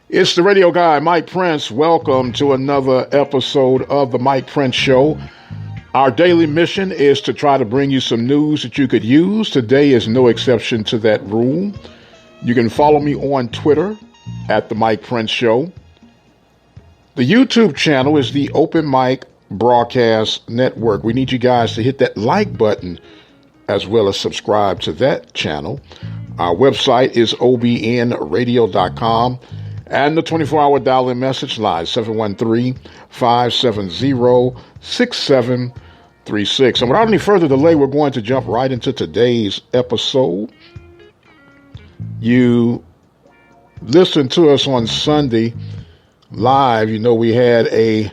It's the radio guy, Mike Prince. Welcome to another episode of the Mike Prince Show. Our daily mission is to try to bring you some news that you could use. Today is no exception to that rule. You can follow me on Twitter at the Mike Prince Show. The YouTube channel is the Open Mic Broadcast Network. We need you guys to hit that like button as well as subscribe to that channel. Our website is obnradio.com. And the 24-hour dial-in message line, 713-570-6736. And without any further delay, we're going to jump right into today's episode. You listened to us on Sunday live. You know, we had a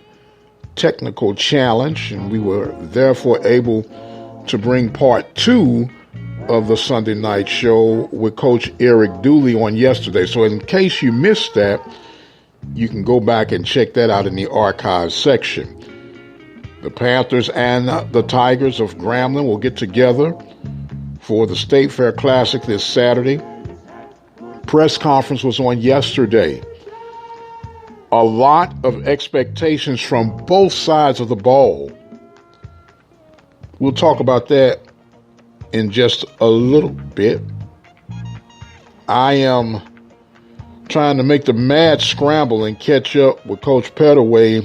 technical challenge, and we were therefore able to bring part two of the Sunday night show with Coach Eric Dooley on yesterday. So in case you missed that, you can go back and check that out in the archives section. The Panthers and the Tigers of Grambling will get together for the State Fair Classic this Saturday. Press conference was on yesterday. A lot of expectations from both sides of the ball. We'll talk about that in just a little bit. I am trying to make the mad scramble and catch up with Coach Pettaway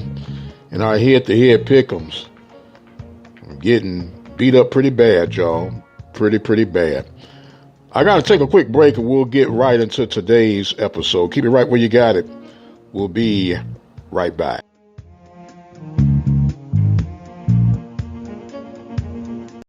in our head-to-head pick'ems. I'm getting beat up pretty bad, y'all. Pretty bad. I got to take a quick break and we'll get right into today's episode. Keep it right where you got it. We'll be right back.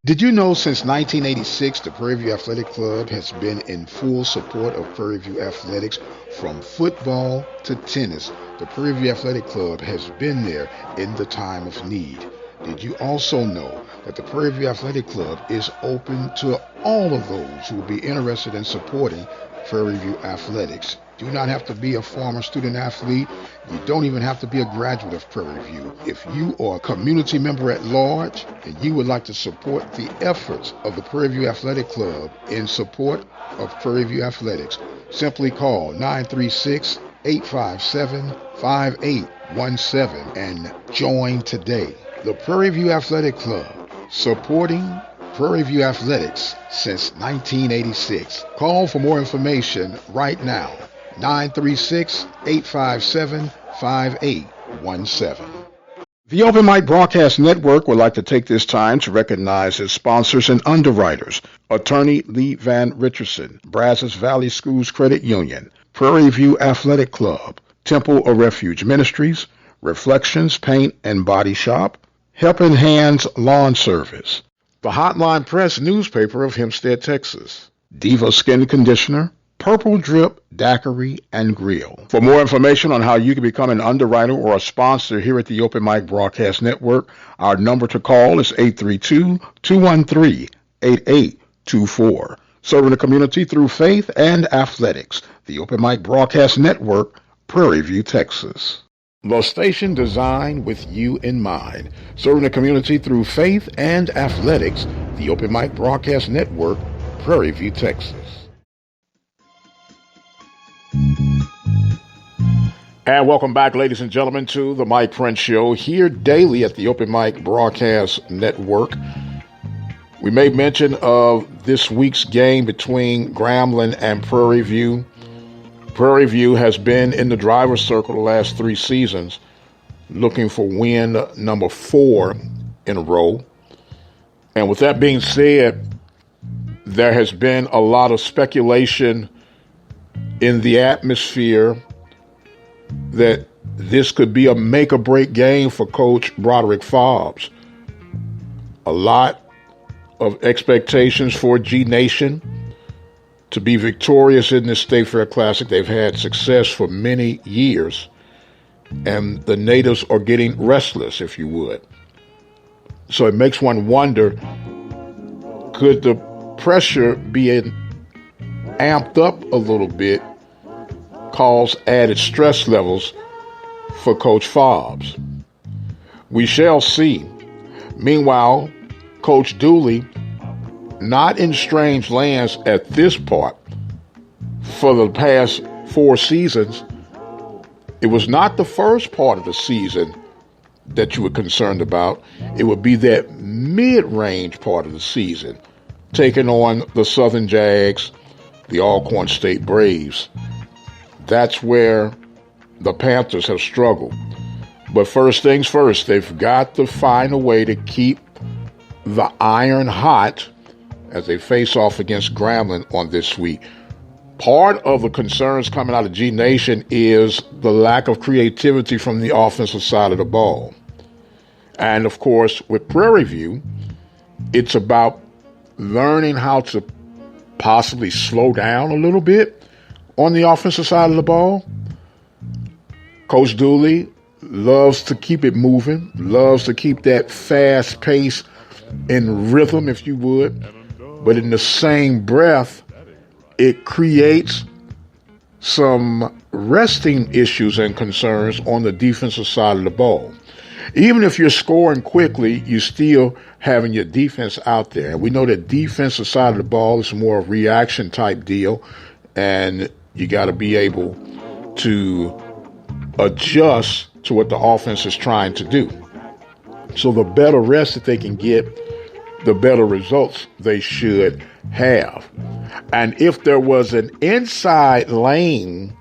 Did you know since 1986, the Prairie View Athletic Club has been in full support of Prairie View athletics from football to tennis? The Prairie View Athletic Club has been there in the time of need. Did you also know that the Prairie View Athletic Club is open to all of those who will be interested in supporting Prairie View athletics? Do not have to be a former student athlete. You don't even have to be a graduate of Prairie View. If you are a community member at large and you would like to support the efforts of the Prairie View Athletic Club in support of Prairie View athletics, simply call 936-857-5817 and join today. The Prairie View Athletic Club, supporting Prairie View athletics since 1986. Call for more information right now. 936-857-5817. The Open Mic Broadcast Network would like to take this time to recognize its sponsors and underwriters: Attorney Lee Van Richardson, Brazos Valley Schools Credit Union, Prairie View Athletic Club, Temple of Refuge Ministries, Reflections Paint and Body Shop, Helping Hands Lawn Service, the Hotline Press newspaper of Hempstead, Texas, Diva Skin Conditioner, Purple Drip Daiquiri and Grill. For more information on how you can become an underwriter or a sponsor here at the Open Mic Broadcast Network, our number to call is 832-213-8824. Serving the community through faith and athletics. The Open Mic Broadcast Network, Prairie View, Texas. The station designed with you in mind. Serving the community through faith and athletics. The Open Mic Broadcast Network, Prairie View, Texas. And welcome back, ladies and gentlemen, to the Mike Prince Show, here daily at the Open Mic Broadcast Network. We made mention of this week's game between Grambling and Prairie View. Prairie View has been in the driver's circle the last 3 seasons, looking for win number 4 in a row. And with that being said, there has been a lot of speculation in the atmosphere that this could be a make-or-break game for Coach Broderick Fobbs. A lot of expectations for G Nation to be victorious in this State Fair Classic. They've had success for many years, and the natives are getting restless, if you would. So it makes one wonder, could the pressure be amped up a little bit, cause added stress levels for Coach Fobbs? We shall see. Meanwhile, Coach Dooley, not in strange lands at this part, for the past 4 seasons, it was not the first part of the season that you were concerned about. It would be that mid-range part of the season, taking on the Southern Jags, the Alcorn State Braves. That's where the Panthers have struggled. But first things first, they've got to find a way to keep the iron hot as they face off against Grambling on this week. Part of the concerns coming out of G Nation is the lack of creativity from the offensive side of the ball. And of course, with Prairie View, it's about learning how to possibly slow down a little bit on the offensive side of the ball. Coach Dooley loves to keep it moving, loves to keep that fast pace and rhythm, if you would. But in the same breath, it creates some resting issues and concerns on the defensive side of the ball. Even if you're scoring quickly, you still having your defense out there. And we know that defensive side of the ball is more a reaction type deal, and you got to be able to adjust to what the offense is trying to do. So the better rest that they can get, the better results they should have. And if there was an inside lane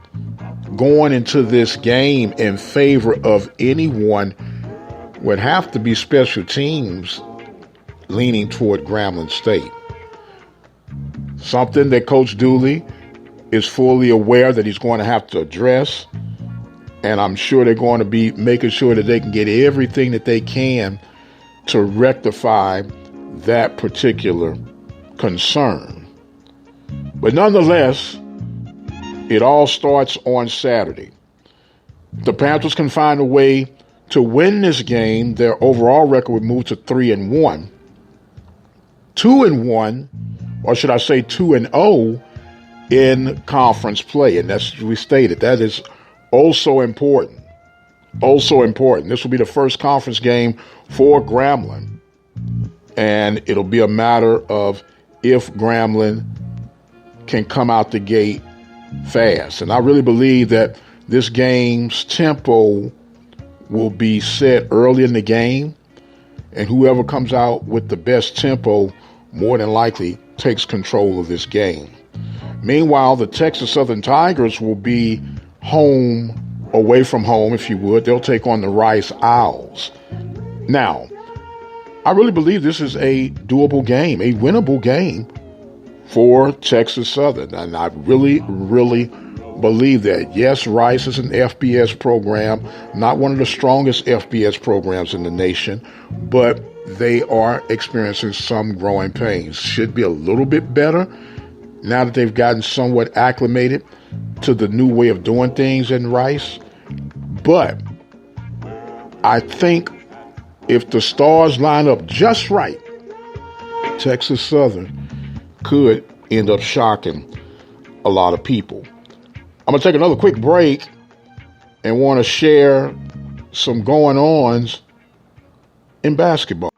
going into this game in favor of anyone, would have to be special teams leaning toward Grambling State. Something that Coach Dooley is fully aware that he's going to have to address. And I'm sure they're going to be making sure that they can get everything that they can to rectify that particular concern. But nonetheless, it all starts on Saturday. The Panthers can find a way to win this game. Their overall record would move to 3-1. 2-1, or should I say 2-0 in conference play. And that's, we stated, that is also important. Also important. This will be the first conference game for Grambling. And it'll be a matter of if Grambling can come out the gate fast. And I really believe that this game's tempo will be set early in the game, and whoever comes out with the best tempo more than likely takes control of this game. Meanwhile, the Texas Southern Tigers will be home, away from home, if you would. They'll take on the Rice Owls. Now, I really believe this is a doable game, a winnable game for Texas Southern. And I really, really believe that. Yes, Rice is an FBS program, not one of the strongest FBS programs in the nation, but they are experiencing some growing pains. Should be a little bit better now that they've gotten somewhat acclimated to the new way of doing things in Rice. But I think if the stars line up just right, Texas Southern could end up shocking a lot of people. I'm going to take another quick break and want to share some going-ons in basketball.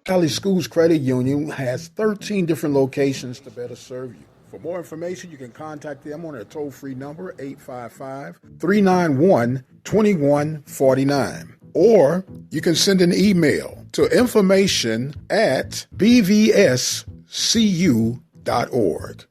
Valley Schools Credit Union has 13 different locations to better serve you. For more information, you can contact them on their toll-free number, 855-391-2149. Or you can send an email to information@bvscu.org.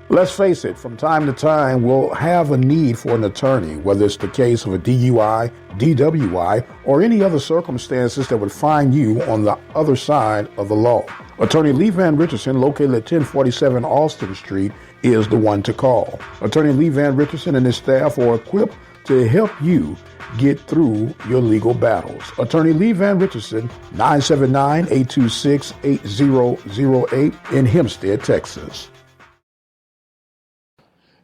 Let's face it, from time to time, we'll have a need for an attorney, whether it's the case of a DUI, DWI, or any other circumstances that would find you on the other side of the law. Attorney Lee Van Richardson, located at 1047 Austin Street, is the one to call. Attorney Lee Van Richardson and his staff are equipped to help you get through your legal battles. Attorney Lee Van Richardson, 979-826-8008 in Hempstead, Texas.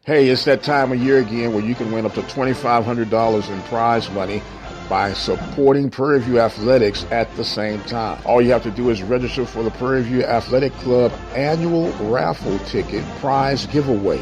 Hey, it's that time of year again where you can win up to $2,500 in prize money by supporting Prairie View Athletics at the same time. All you have to do is register for the Prairie View Athletic Club annual raffle ticket prize giveaway.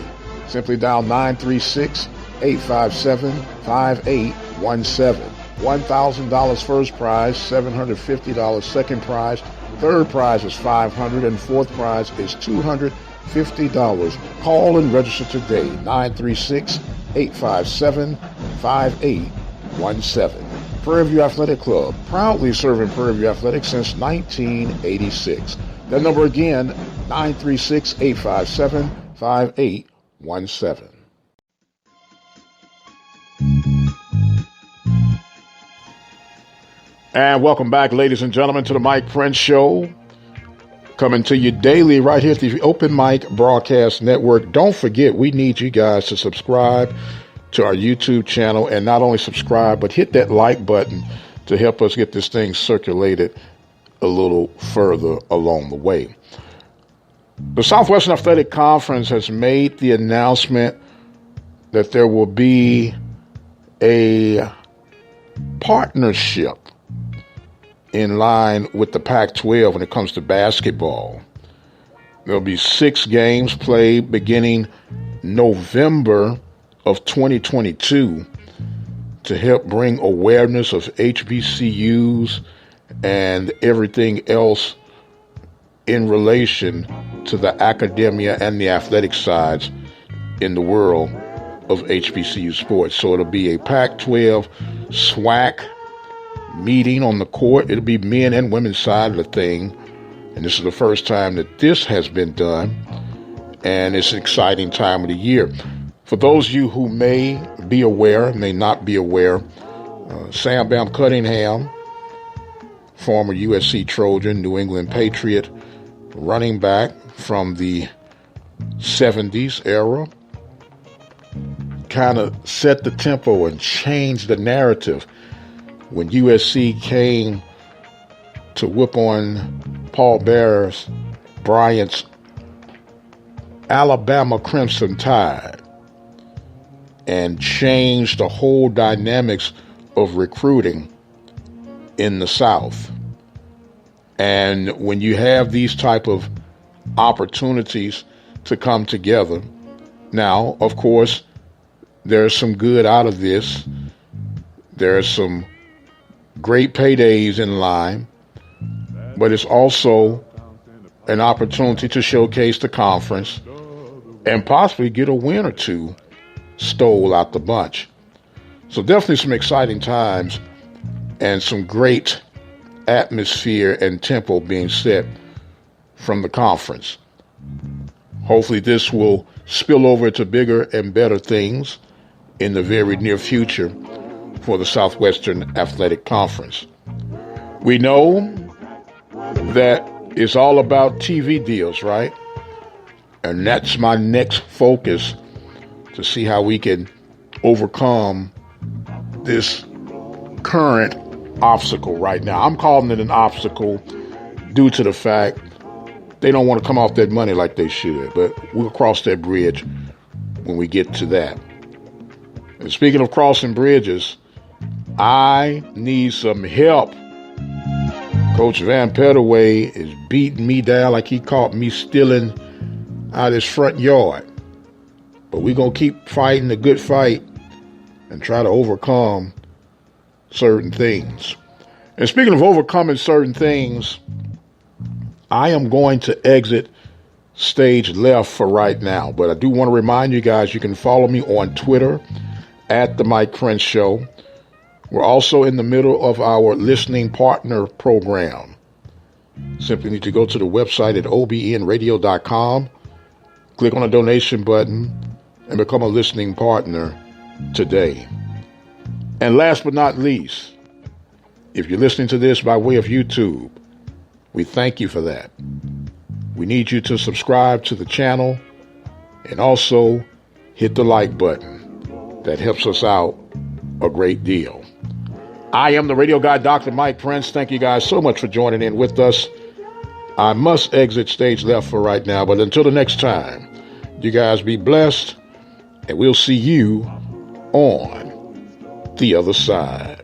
Simply dial 936-857-5817. $1,000 first prize, $750 second prize, third prize is $500, and fourth prize is $250. $50. Call and register today, 936-857-5817. Prairie View Athletic Club, proudly serving Prairie View Athletics since 1986. That number again, 936-857-5817. And welcome back, ladies and gentlemen, to the Mike Prince Show. Coming to you daily right here at the Open Mic Broadcast Network. Don't forget, we need you guys to subscribe to our YouTube channel, and not only subscribe, but hit that like button to help us get this thing circulated a little further along the way. The Southwestern Athletic Conference has made the announcement that there will be a partnership in line with the Pac-12 when it comes to basketball. There'll be 6 games played beginning November of 2022 to help bring awareness of HBCUs and everything else in relation to the academia and the athletic sides in the world of HBCU sports. So it'll be a Pac-12 SWAC meeting on the court. It'll be men and women's side of the thing. And this is the first time that this has been done. And it's an exciting time of the year. For those of you who may be aware, may not be aware, Sam Bam Cunningham, former USC Trojan, New England Patriot, running back from the 70s era, kind of set the tempo and changed the narrative when USC came to whip on Paul Bryant's Alabama Crimson Tide and changed the whole dynamics of recruiting in the South. And when you have these type of opportunities to come together, now, of course, there's some good out of this. There's some great paydays in line, but it's also an opportunity to showcase the conference and possibly get a win or two stole out the bunch. So definitely some exciting times and some great atmosphere and tempo being set from the conference. Hopefully this will spill over to bigger and better things in the very near future for the Southwestern Athletic Conference. We know that it's all about TV deals, right? And that's my next focus, to see how we can overcome this current obstacle right now. I'm calling it an obstacle due to the fact they don't want to come off that money like they should, but we'll cross that bridge when we get to that. And speaking of crossing bridges, I need some help. Coach Van Pettaway is beating me down like he caught me stealing out his front yard. But we're going to keep fighting the good fight and try to overcome certain things. And speaking of overcoming certain things, I am going to exit stage left for right now. But I do want to remind you guys, you can follow me on Twitter at The Mike Prince Show. We're also in the middle of our listening partner program. Simply need to go to the website at obnradio.com, click on the donation button, and become a listening partner today. And last but not least, if you're listening to this by way of YouTube, we thank you for that. We need you to subscribe to the channel and also hit the like button. That helps us out a great deal. I am the radio guy, Dr. Mike Prince. Thank you guys so much for joining in with us. I must exit stage left for right now, but until the next time, you guys be blessed, and we'll see you on the other side.